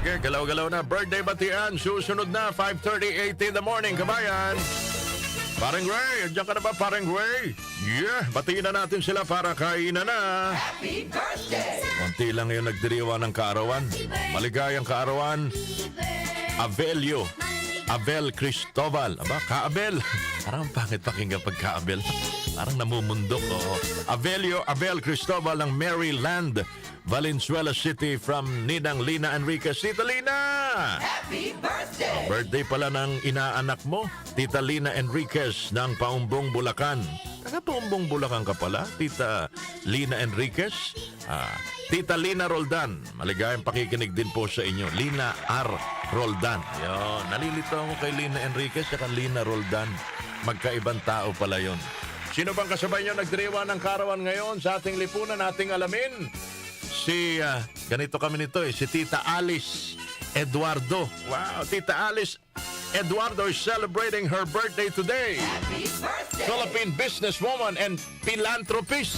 Sige, galaw-galaw na. Birthday batian. Susunod na, 5:38 in the morning, kabayan. Parang Ray, andiyan ka na ba, Parang Ray? Yeah, batiin na natin sila para kainan na. Happy birthday! Konti lang yung nagdiriwa ng kaarawan. Maligayang kaarawan. Avelio. Abel Cristobal. Aba, Kaabel. Parang pangit pakinggan pag Kaabel. Parang namumundok. Oo. Avelio Abel Cristobal ng Maryland, Valenzuela City from Ninang Lina Enriquez. Tita Lina! Happy birthday! Birthday pala ng inaanak mo, Tita Lina Enriquez ng Paumbong, Bulacan. Taga Paumbong, Bulacan ka pala, Tita Lina Enriquez. Tita Lina Roldan, maligayang pakikinig din po sa inyo. Lina R. Roldan. Yun, nalilito ako kay Lina Enriquez at Lina Roldan. Magkaibang tao pala yun. Sino bang kasabay nyo nagdiriwa ng karawan ngayon sa ating lipunan, ating alamin? Ganito kami nito si Tita Alice Eduardo. Wow, Tita Alice Eduardo is celebrating her birthday today. Happy birthday! Philippine businesswoman and philanthropist.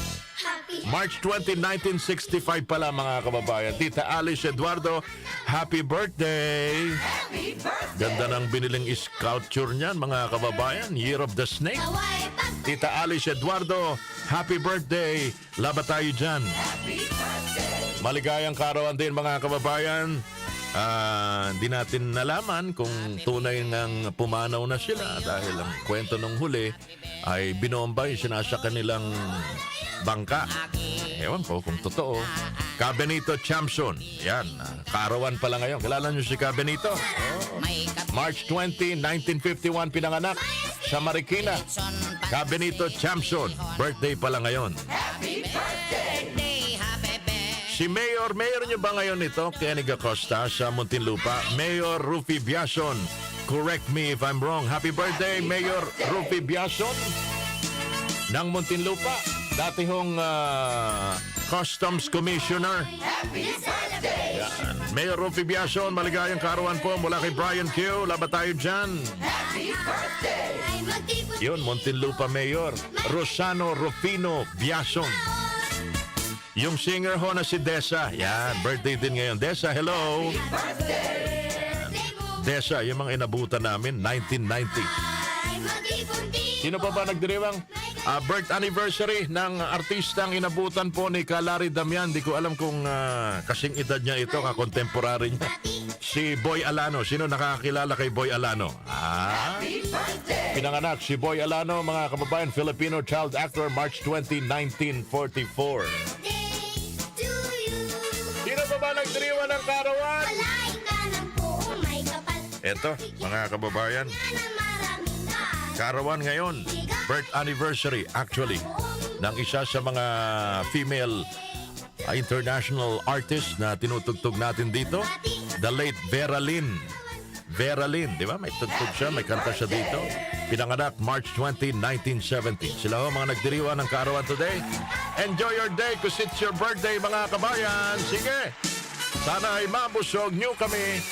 March 20, 1965 pala mga kababayan. Tita Alice Eduardo, happy birthday! Happy birthday! Ganda ng biniling sculpture niyan mga kababayan. Year of the Snake. Tita Alice Eduardo, happy birthday! Labat tayo dyan. Happy birthday! Maligayang karawan din mga kababayan. Hindi natin nalaman kung tunay ngang pumanaw na sila dahil ang kwento nung huli ay binomba yung sinasaka nilang bangka. Ewan ko kung totoo. Cabenito Champson. Yan, karawan pala ngayon. Kilala niyo si Cabenito? March 20, 1951 pinanganak sa Marikina. Cabenito Champson. Birthday pala ngayon. Happy birthday! Si Mayor niyo ba ngayon ito, Kenny Acosta sa Muntinlupa? Mayor Rufy Biason. Correct me if I'm wrong. Happy birthday, Mayor Rufy Biason ng Muntinlupa. Dati hong Customs Commissioner. Happy birthday! Yan. Mayor Rufy Biason, maligayang karawan po mula kay Brian Q. Labat tayo dyan. Happy birthday! Yun, Muntinlupa Mayor. Rosano Rufino Biason. Yung singer ho na si Desa. Yan, birthday din ngayon. Desa, hello. Birthday! Desa, yung mga inabutan namin, 1990. Sino pa ba nagdiriwang birth anniversary ng artistang inabutan po ni Kalari Damian? Di ko alam kung kasing edad niya ito, kakontemporary niya. Si Boy Alano. Sino nakakilala kay Boy Alano? Happy birthday! Pinanganak si Boy Alano, mga kababayan, Filipino child actor, March 20, 1944. Sino pa ba nagdiriwan ng karawan? Eto, mga kababayan, karawan ngayon, birth anniversary actually, ng isa sa mga female international artist na tinutugtog natin dito, the late Vera Lynn. Vera Lynn, di ba? May tugtog siya, may kanta siya dito. Pinanganak March 20, 1970. Sila ho mga nagdiriwan ng karawan today. Enjoy your day because it's your birthday, mga kabayan. Sige, sana ay mabusog nyo kami.